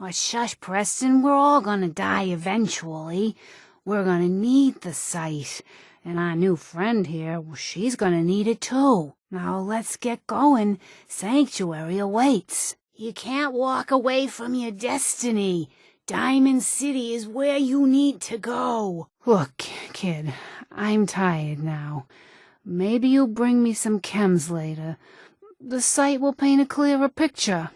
Oh, shush, Preston, we're all gonna die eventually. We're gonna need the sight. And our new friend here, well, she's gonna need it too. Now let's get going. Sanctuary awaits. You can't walk away from your destiny. Diamond City is where you need to go. Look, kid, I'm tired now. Maybe you'll bring me some chems later. The sight will paint a clearer picture.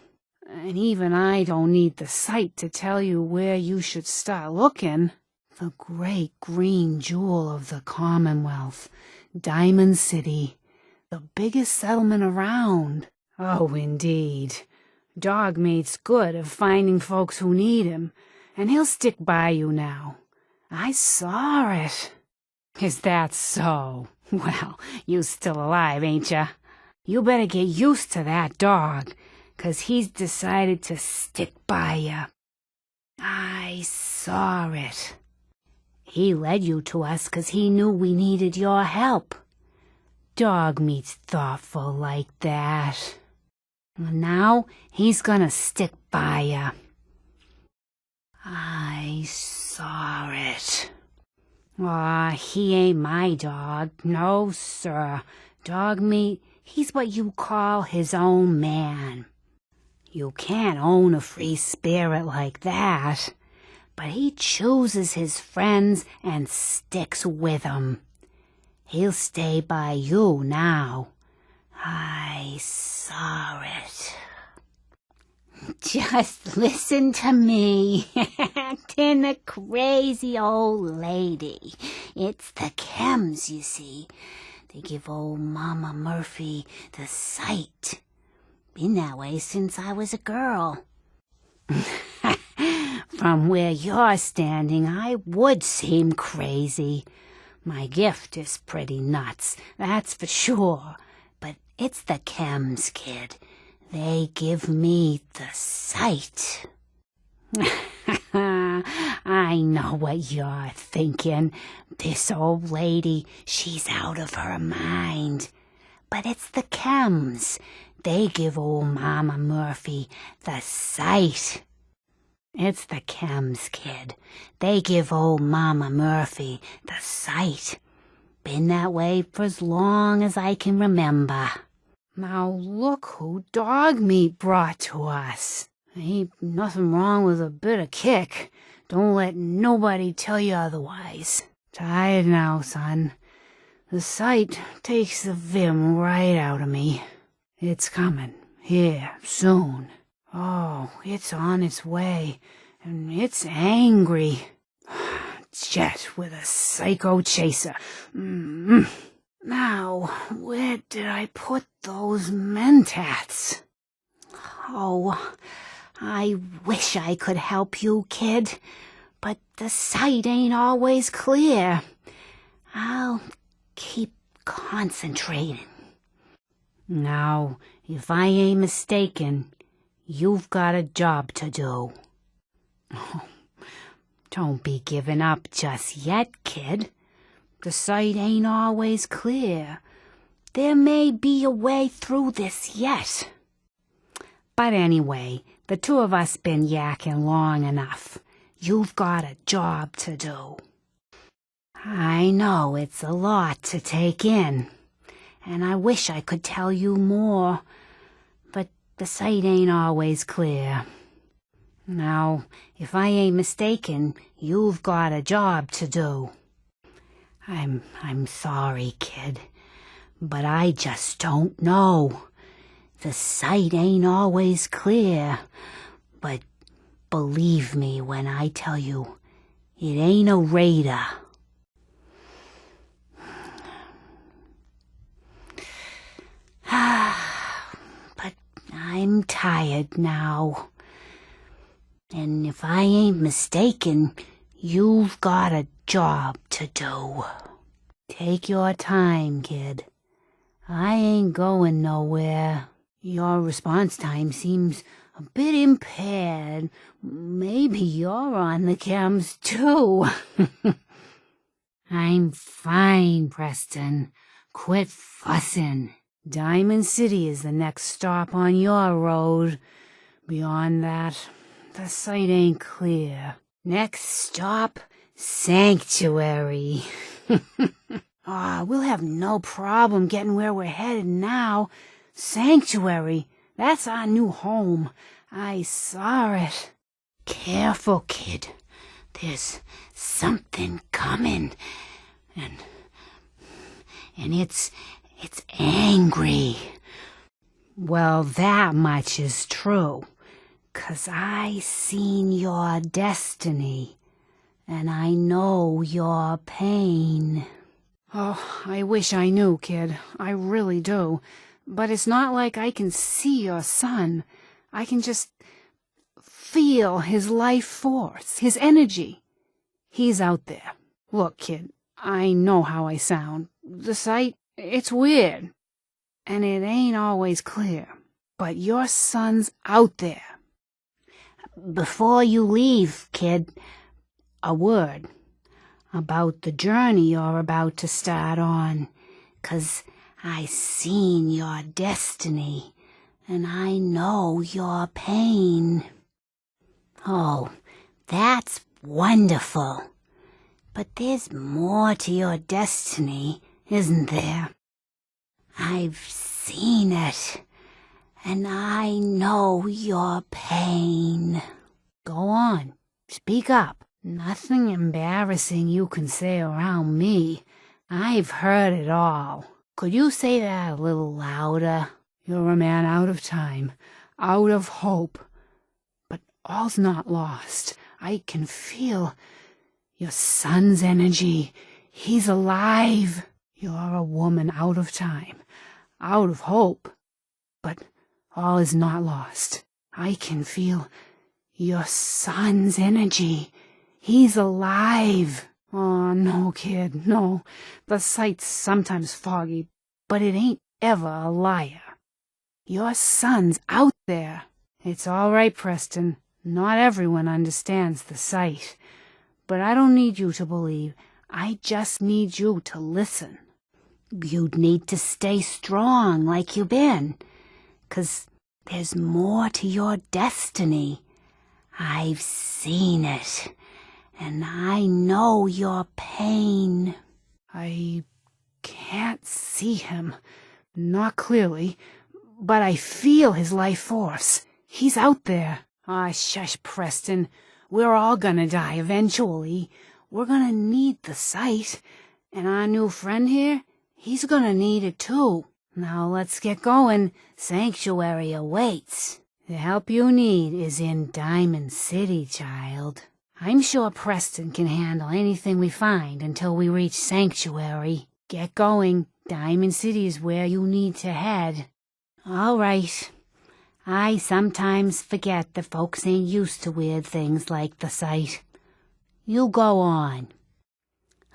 And even I don't need the sight to tell you where you should start looking. The great green jewel of the Commonwealth, Diamond City, the biggest settlement around. Oh, indeed. Dogmeat's good at finding folks who need him, and he'll stick by you now. I saw it. Is that so? Well, you still alive, ain't ya? You better get used to that dog, 'cause he's decided to stick by ya. I saw it. He led you to us 'cause he knew we needed your help. Dogmeat's thoughtful like that. And now he's gonna stick by ya. I saw it. Aw, he ain't my dog. No, sir. Dogmeat, he's what you call his own man. You can't own a free spirit like that. But he chooses his friends and sticks with 'em. He'll stay by you now. I saw it. Just listen to me, acting a crazy old lady. It's the chems, you see. They give old Mama Murphy the sight. Been that way since I was a girl. From where you're standing, I would seem crazy. My gift is pretty nuts, that's for sure. But it's the chems, kid. They give me the sight. I know what you're thinking. This old lady, she's out of her mind. But it's the chems. They give old Mama Murphy the sight. It's the chems, kid. They give old Mama Murphy the sight. Been that way for as long as I can remember. Now look who Dogmeat brought to us. Ain't nothing wrong with a bit of kick. Don't let nobody tell you otherwise. Tired now, son. The sight takes the vim right out of me. It's coming. Here, soon. Oh, it's on its way, and it's angry. Jet with a psycho chaser. Now, where did I put those mentats? Oh, I wish I could help you, kid, but the sight ain't always clear. I'll keep concentrating. Now, if I ain't mistaken, you've got a job to do. Oh, don't be giving up just yet, kid. The sight ain't always clear. There may be a way through this yet. But anyway, the two of us been yakking long enough. You've got a job to do. I know it's a lot to take in, and I wish I could tell you more, but the sight ain't always clear. Now, if I ain't mistaken, you've got a job to do. I'm sorry, kid, but I just don't know. The sight ain't always clear, but believe me when I tell you, it ain't a raider. But I'm tired now. And if I ain't mistaken, you've got a job to do. Take your time, kid. I ain't going nowhere. Your response time seems a bit impaired. Maybe you're on the chems too. I'm fine, Preston. Quit fussing. Diamond City is the next stop on your road. Beyond that, the sight ain't clear. Next stop, Sanctuary. We'll have no problem getting where we're headed now. Sanctuary, that's our new home. I saw it. Careful, kid. There's something coming. And it's angry. Well, that much is true. 'Cause I seen your destiny, and I know your pain. Oh, I wish I knew, kid. I really do. But it's not like I can see your son. I can just feel his life force, his energy. He's out there. Look, kid, I know how I sound. The sight, it's weird. And it ain't always clear. But your son's out there. Before you leave, kid, a word about the journey you're about to start on, 'cause I seen your destiny, and I know your pain. Oh, that's wonderful. But there's more to your destiny, isn't there? I've seen it. And I know your pain. Go on, speak up. Nothing embarrassing you can say around me. I've heard it all. Could you say that a little louder? You're a man out of time, out of hope. But all's not lost. I can feel your son's energy. He's alive. You're a woman out of time, out of hope. But all is not lost. I can feel your son's energy. He's alive. Oh, no, kid, no. The sight's sometimes foggy, but it ain't ever a liar. Your son's out there. It's all right, Preston. Not everyone understands the sight. But I don't need you to believe. I just need you to listen. You'd need to stay strong like you've been. 'Cause there's more to your destiny. I've seen it, and I know your pain. I can't see him, not clearly, but I feel his life force. He's out there. Shush, Preston. We're all gonna die eventually. We're gonna need the sight, and our new friend here, he's gonna need it too. Now let's get going. Sanctuary awaits. The help you need is in Diamond City, child. I'm sure Preston can handle anything we find until we reach Sanctuary. Get going. Diamond City is where you need to head. All right. I sometimes forget that folks ain't used to weird things like the sight. You go on.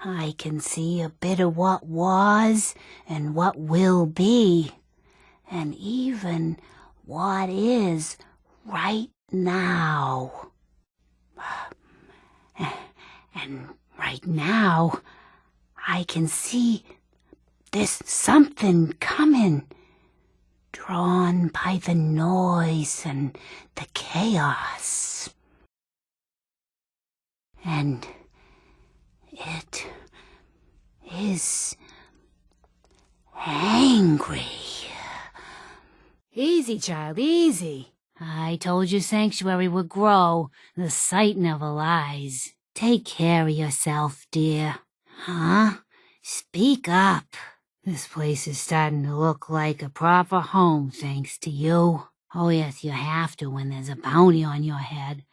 I can see a bit of what was and what will be, and even what is right now. And right now, I can see there's something coming, drawn by the noise and the chaos. And it is angry. Easy, child, easy. I told you Sanctuary would grow. The sight never lies. Take care of yourself, dear. Huh? Speak up. This place is starting to look like a proper home, thanks to you. Oh, yes, you have to when there's a bounty on your head.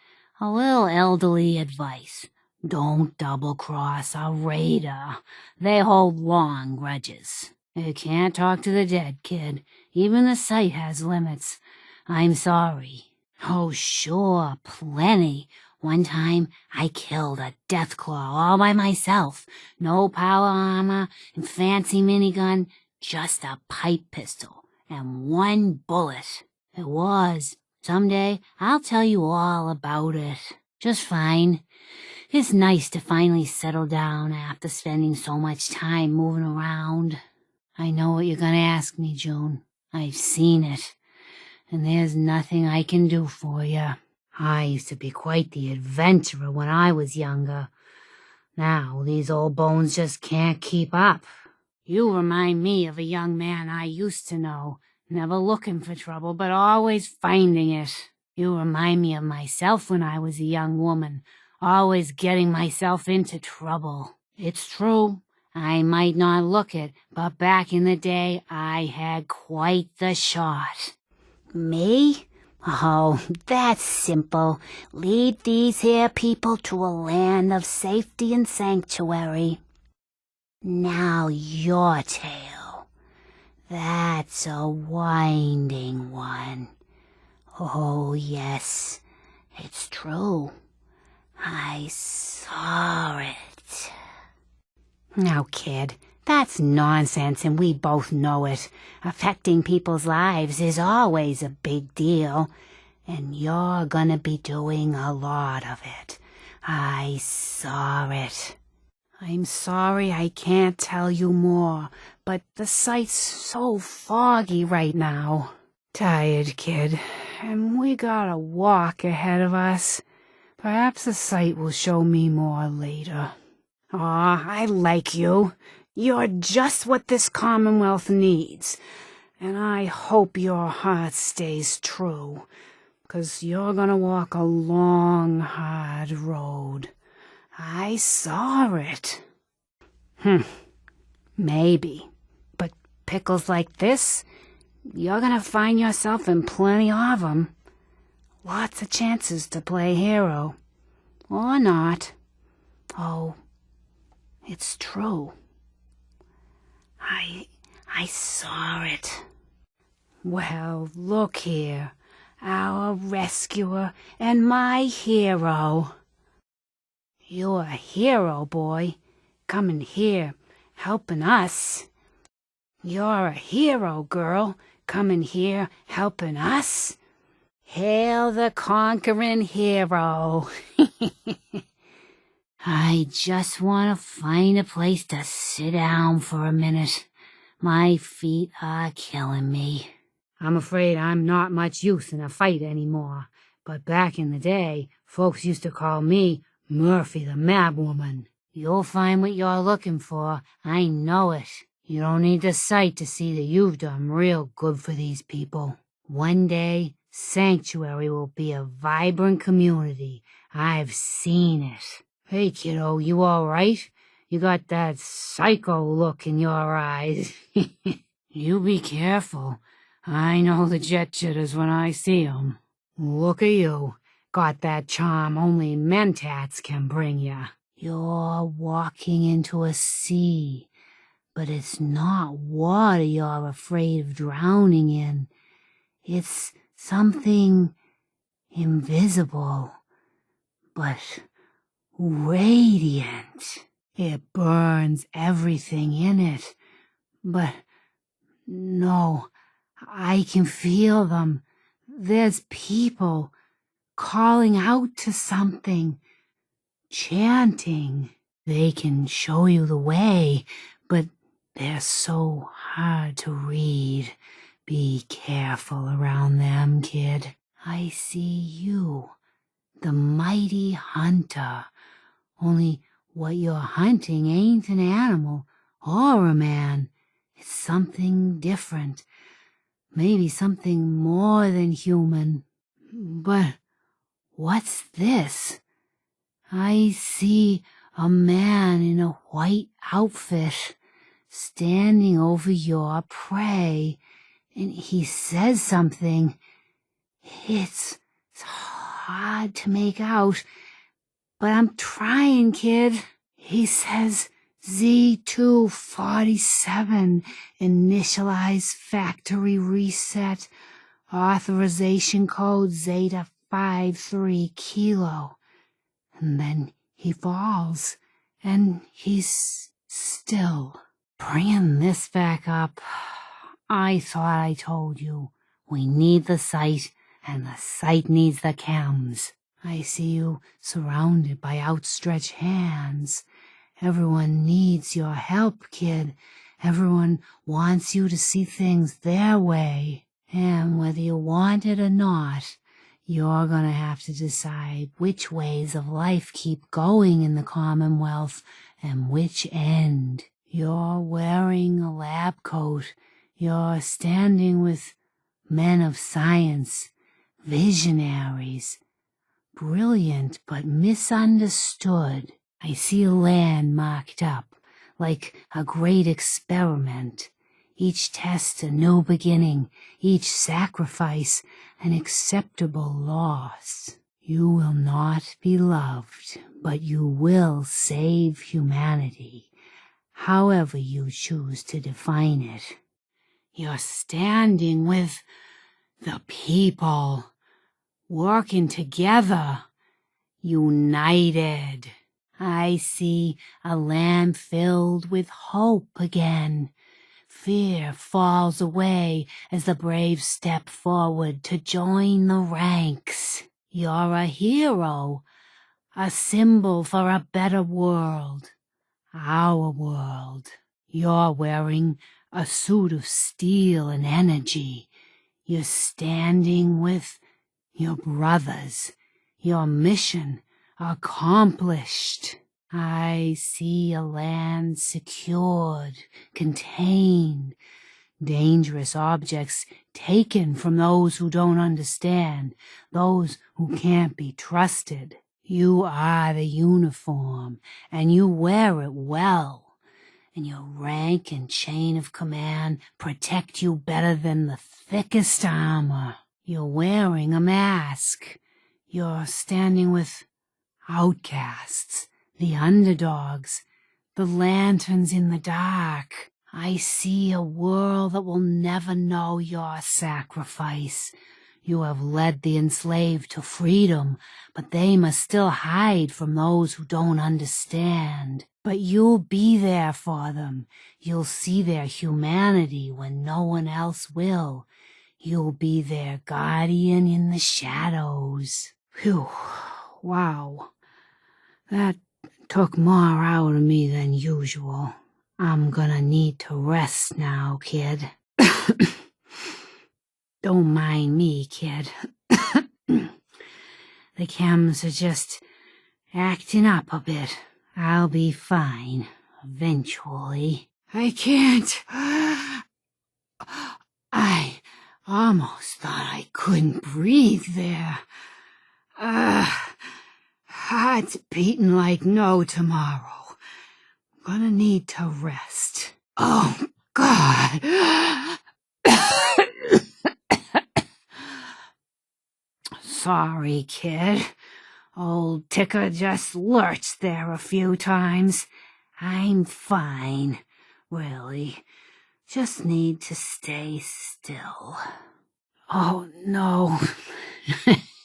A little elderly advice. Don't double-cross a raider. They hold long grudges. You can't talk to the dead, kid. Even the sight has limits. I'm sorry. Oh, sure, plenty. One time, I killed a Deathclaw all by myself. No power armor and fancy minigun, just a pipe pistol and one bullet. It was. Someday, I'll tell you all about it. Just fine. It's nice to finally settle down after spending so much time moving around. I know what you're gonna ask me, June. I've seen it, and there's nothing I can do for you. I used to be quite the adventurer when I was younger. Now these old bones just can't keep up. You remind me of a young man I used to know, never looking for trouble, but always finding it. You remind me of myself when I was a young woman, always getting myself into trouble. It's true, I might not look it, but back in the day I had quite the shot. Me? Oh, that's simple. Lead these here people to a land of safety and sanctuary. Now your tale. That's a winding one. Oh, yes, it's true. I saw it. Now, kid, that's nonsense and we both know it. Affecting people's lives is always a big deal, and you're gonna be doing a lot of it. I saw it. I'm sorry I can't tell you more, but the sight's so foggy right now. Tired, kid, and we got a walk ahead of us. Perhaps the sight will show me more later. Aw, I like you. You're just what this Commonwealth needs, and I hope your heart stays true, 'cause you're gonna walk a long, hard road. I saw it. Maybe, but pickles like this, you're gonna find yourself in plenty of 'em. Lots of chances to play hero. Or not. Oh, it's true. I saw it. Well, look here. Our rescuer and my hero. You're a hero, boy. Coming here, helping us. You're a hero, girl. Coming here, helping us. Hail the conquering hero. I just want to find a place to sit down for a minute. My feet are killing me. I'm afraid I'm not much use in a fight anymore, but back in the day, folks used to call me Murphy the Mad Woman. You'll find what you're looking for. I know it. You don't need the sight to see that you've done real good for these people. One day, Sanctuary will be a vibrant community. I've seen it. Hey, kiddo, you all right? You got that psycho look in your eyes. You be careful. I know the jet jitters when I see 'em. Look at you. Got that charm only mentats can bring ya. You're walking into a sea, but it's not water you're afraid of drowning in. It's something invisible, but radiant. It burns everything in it, but no, I can feel them. There's people calling out to something, chanting. They can show you the way, but they're so hard to read. Be careful around them, kid. I see you, the mighty hunter. Only what you're hunting ain't an animal or a man. It's something different. Maybe something more than human. But what's this? I see a man in a white outfit standing over your prey, and he says something. It's hard to make out, but I'm trying, kid. He says Z247, initialize factory reset, authorization code Zeta 53 Kilo. And then he falls, and he's still. Bringing this back up, I thought I told you. We need the sight, and the sight needs the chems. I see you surrounded by outstretched hands. Everyone needs your help, kid. Everyone wants you to see things their way. And whether you want it or not, You're gonna have to decide which ways of life keep going in the Commonwealth and which end. You're wearing a lab coat. You're standing with men of science, visionaries, brilliant but misunderstood. I see a land marked up like a great experiment. Each test a new beginning, each sacrifice an acceptable loss. You will not be loved, but you will save humanity, however you choose to define it. You're standing with the people, working together, united. I see a land filled with hope again. Fear falls away as the brave step forward to join the ranks. You're a hero, a symbol for a better world, our world. You're wearing a suit of steel and energy. You're standing with your brothers, your mission accomplished. I see a land secured, contained, dangerous objects taken from those who don't understand, those who can't be trusted. You are the uniform, and you wear it well, and your rank and chain of command protect you better than the thickest armor. You're wearing a mask. You're standing with outcasts, the underdogs, the lanterns in the dark. I see a world that will never know your sacrifice. You have led the enslaved to freedom, but they must still hide from those who don't understand. But you'll be there for them. You'll see their humanity when no one else will. You'll be their guardian in the shadows. Phew, wow. That took more out of me than usual. I'm gonna need to rest now, kid. Don't mind me, kid. The chems are just acting up a bit. I'll be fine, eventually. I can't. I almost thought I couldn't breathe there. Heart's beating like no tomorrow. I'm gonna need to rest. Oh, God. Sorry, kid. Old Ticker just lurched there a few times. I'm fine, really. Just need to stay still. Oh, no.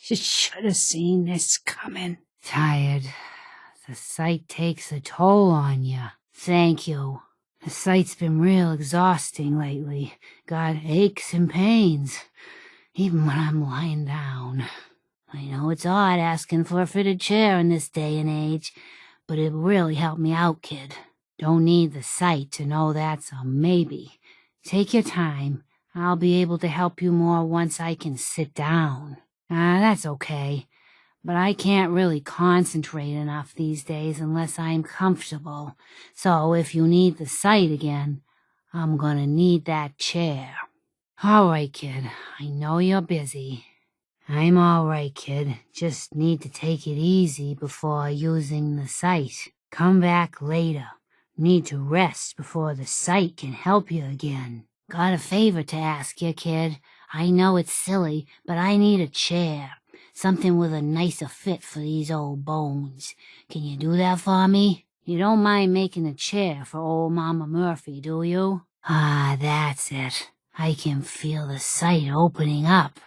Should have seen this coming. Tired. The sight takes a toll on you. Thank you. The sight's been real exhausting lately. Got aches and pains, even when I'm lying down. I know it's odd asking for a fitted chair in this day and age, but it really helped me out, kid. Don't need the sight to know that's a maybe. Take your time. I'll be able to help you more once I can sit down. That's okay. But I can't really concentrate enough these days unless I'm comfortable. So if you need the sight again, I'm gonna need that chair. All right, kid. I know you're busy. I'm all right, kid. Just need to take it easy before using the sight. Come back later. Need to rest before the sight can help you again. Got a favor to ask you, kid. I know it's silly, but I need a chair. Something with a nicer fit for these old bones. Can you do that for me? You don't mind making a chair for old Mama Murphy, do you? Ah, that's it. I can feel the sight opening up.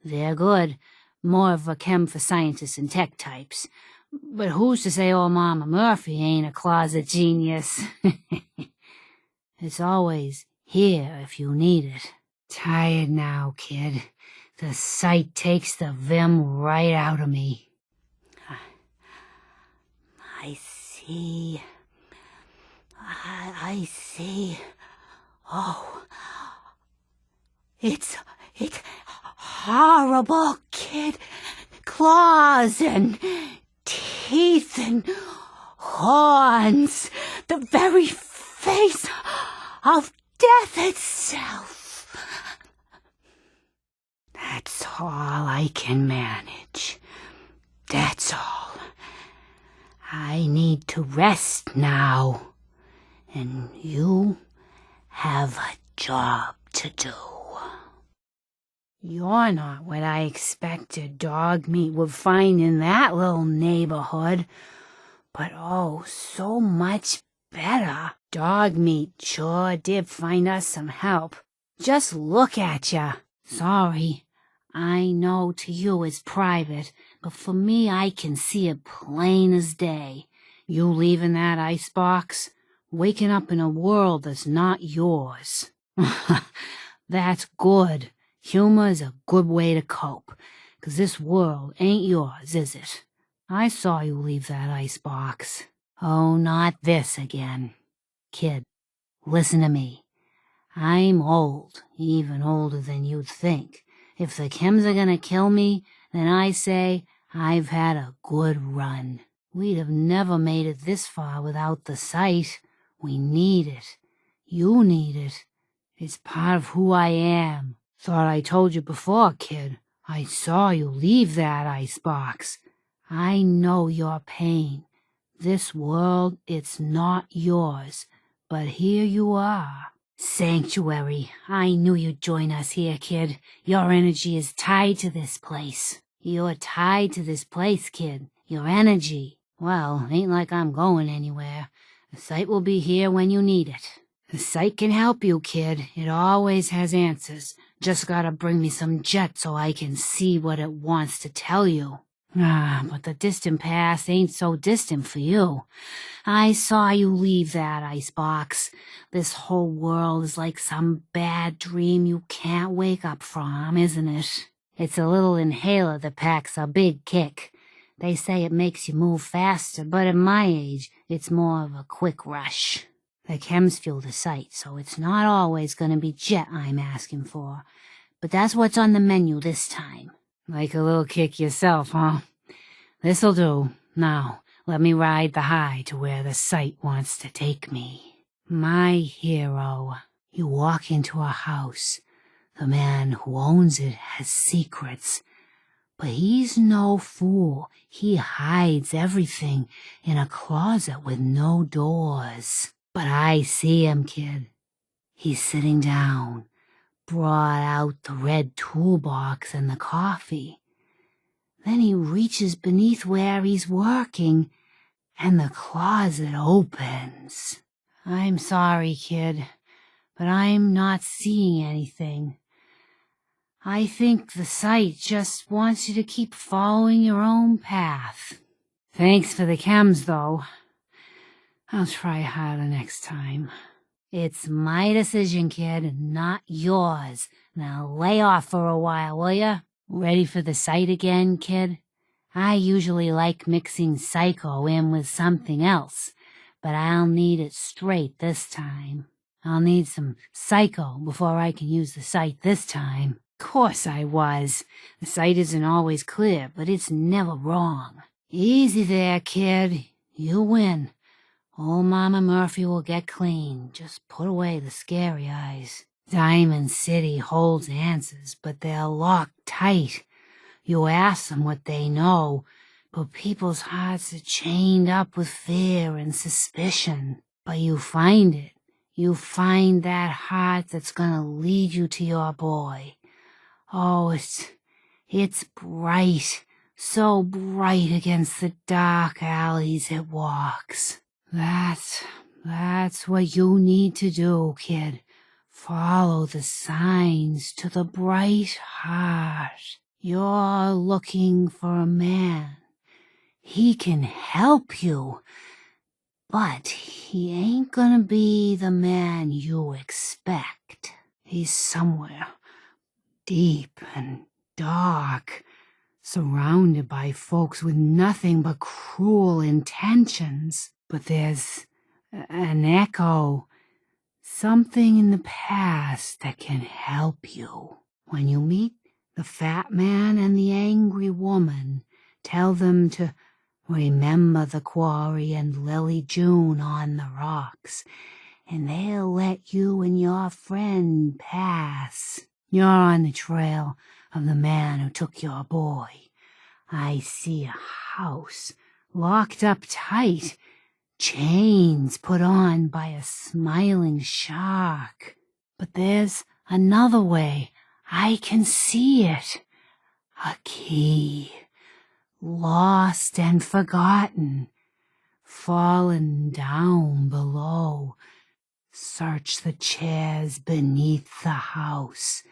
They're good. More of a chem for scientists and tech types. But who's to say old Mama Murphy ain't a closet genius? It's always here if you need it. Tired now, kid. The sight takes the vim right out of me. I see. I see. Oh. It's horrible, kid. Claws and teeth and horns. The very face of death itself. That's all I can manage. That's all. I need to rest now. And you have a job to do. You're not what I expected dog meat would find in that little neighborhood. But oh, so much better. Dog meat sure did find us some help. Just look at ya. Sorry. I know to you it's private, but for me I can see it plain as day. You leaving that icebox? Waking up in a world that's not yours. That's good. Humor's a good way to cope, 'cause this world ain't yours, is it? I saw you leave that icebox. Oh, not this again. Kid, listen to me. I'm old, even older than you'd think. If the chems are gonna kill me, then I say I've had a good run. We'd have never made it this far without the sight. We need it. You need it. It's part of who I am. Thought I told you before, kid. I saw you leave that icebox. I know your pain. This world, it's not yours. But here you are. Sanctuary. I knew you'd join us here, kid. Your energy is tied to this place. You're tied to this place, kid. Your energy. Well, ain't like I'm going anywhere. The site will be here when you need it. The site can help you, kid. It always has answers. Just gotta bring me some jet so I can see what it wants to tell you. But the distant past ain't so distant for you. I saw you leave that icebox. This whole world is like some bad dream you can't wake up from, isn't it? It's a little inhaler that packs a big kick. They say it makes you move faster, but at my age, it's more of a quick rush. The chems fuel the site, so it's not always gonna be jet I'm asking for. But that's what's on the menu this time. Like a little kick yourself, huh? This'll do. Now, let me ride the high to where the site wants to take me. My hero. You walk into a house. The man who owns it has secrets. But he's no fool. He hides everything in a closet with no doors. But I see him, kid. He's sitting down, brought out the red toolbox and the coffee. Then he reaches beneath where he's working, and the closet opens. I'm sorry, kid, but I'm not seeing anything. I think the site just wants you to keep following your own path. Thanks for the chems, though. I'll try harder next time. It's my decision, kid, not yours. Now lay off for a while, will ya? Ready for the site again, kid? I usually like mixing psycho in with something else, but I'll need it straight this time. I'll need some psycho before I can use the site this time. Course I was. The site isn't always clear, but it's never wrong. Easy there, kid. You win. Old Mama Murphy will get clean. Just put away the scary eyes. Diamond City holds answers, but they're locked tight. You ask them what they know, but people's hearts are chained up with fear and suspicion. But you find it. You find that heart that's gonna lead you to your boy. Oh, it's bright, so bright against the dark alleys it walks. That's what you need to do, kid. Follow the signs to the bright heart. You're looking for a man. He can help you, but he ain't gonna be the man you expect. He's somewhere deep and dark, surrounded by folks with nothing but cruel intentions. But there's an echo, something in the past that can help you. When you meet The fat man and the angry woman. Tell them to remember the quarry and Lily June on the rocks, and they'll let you and your friend pass. You're on the trail of the man who took your boy. I see a house locked up tight, chains put on by a smiling shark. But there's another way. I can see it. A key, lost and forgotten, fallen down below. Search the chairs beneath the house.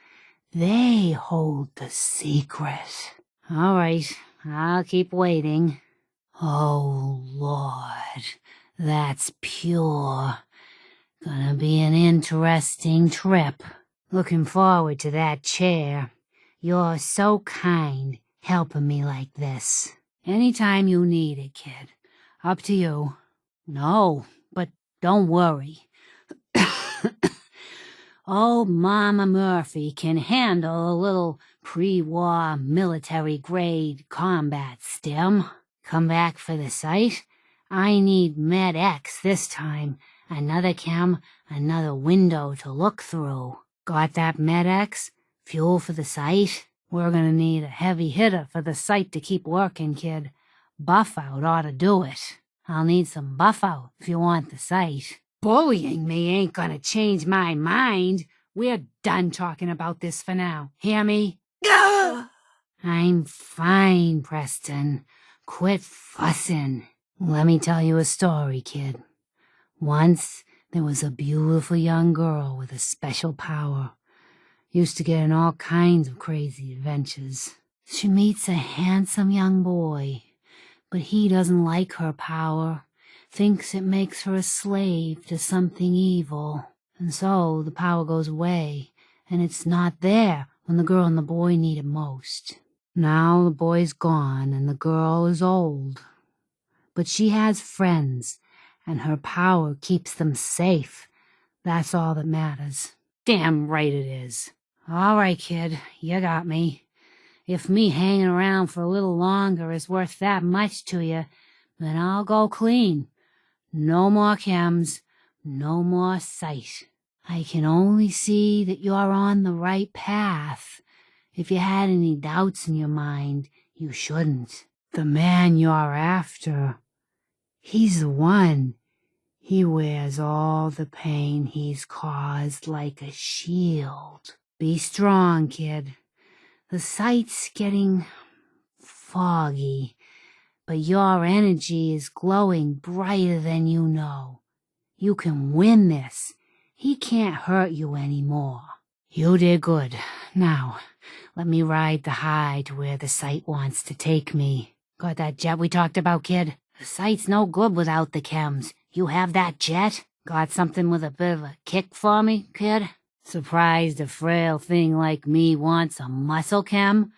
They hold the secret. All right, I'll keep waiting. Oh, Lord, that's pure. Gonna be an interesting trip. Looking forward to that chair. You're so kind, helping me like this. Anytime you need it, kid. Up to you. No, but don't worry. Old Mama Murphy can handle a little pre-war military-grade combat stim. Come back for the site? I need Med X this time. Another chem, another window to look through. Got that Med X? Fuel for the site? We're gonna need a heavy hitter for the site to keep working, kid. Buff out ought to do it. I'll need some buff out if you want the site. Bullying me ain't gonna change my mind. We're done talking about this for now. Hear me? I'm fine, Preston. Quit fussing. Let me tell you a story, kid. Once, there was a beautiful young girl with a special power. Used to get in all kinds of crazy adventures. She meets a handsome young boy, but he doesn't like her power. Thinks it makes her a slave to something evil. And so the power goes away, and it's not there when the girl and the boy need it most. Now the boy's gone, and the girl is old. But she has friends, and her power keeps them safe. That's all that matters. Damn right it is. All right, kid, you got me. If me hanging around for a little longer is worth that much to you, then I'll go clean. No more chems, no more sight. I can only see that you're on the right path. If you had any doubts in your mind, you shouldn't. The man you're after, he's the one. He wears all the pain he's caused like a shield. Be strong, kid. The sight's getting foggy, but your energy is glowing brighter than you know. You can win this. He can't hurt you anymore. You did good. Now, let me ride the high to where the sight wants to take me. Got that jet we talked about, kid? The sight's no good without the chems. You have that jet? Got something with a bit of a kick for me, kid? Surprised a frail thing like me wants a muscle chem?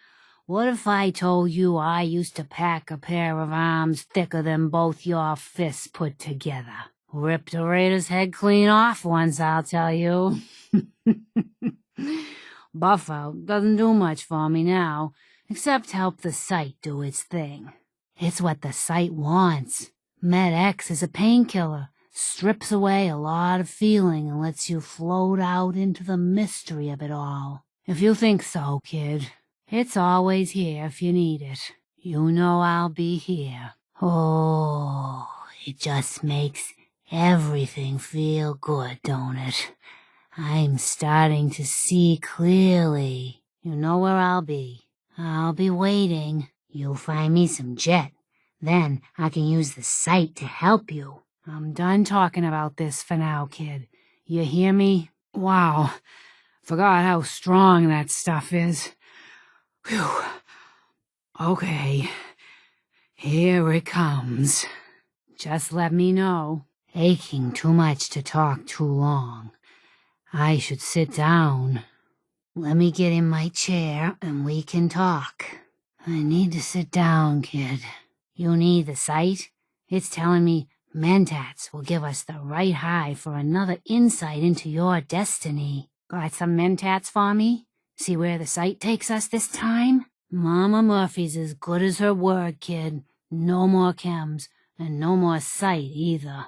What if I told you I used to pack a pair of arms thicker than both your fists put together? Ripped a raider's head clean off once, I'll tell you. Buff out doesn't do much for me now, except help the sight do its thing. It's what the sight wants. Med X is a painkiller, strips away a lot of feeling and lets you float out into the mystery of it all. If you think so, kid, it's always here if you need it. You know I'll be here. Oh, it just makes everything feel good, don't it? I'm starting to see clearly. You know where I'll be. I'll be waiting. You'll find me some jet. Then I can use the sight to help you. I'm done talking about this for now, kid. You hear me? Wow. Forgot how strong that stuff is. Whew. Okay. Here it comes. Just let me know. Aching too much to talk too long. I should sit down. Let me get in my chair and we can talk. I need to sit down, kid. You need the sight? It's telling me Mentats will give us the right high for another insight into your destiny. Got some Mentats for me? See where the sight takes us this time? Mama Murphy's as good as her word, kid. No more chems, and no more sight either.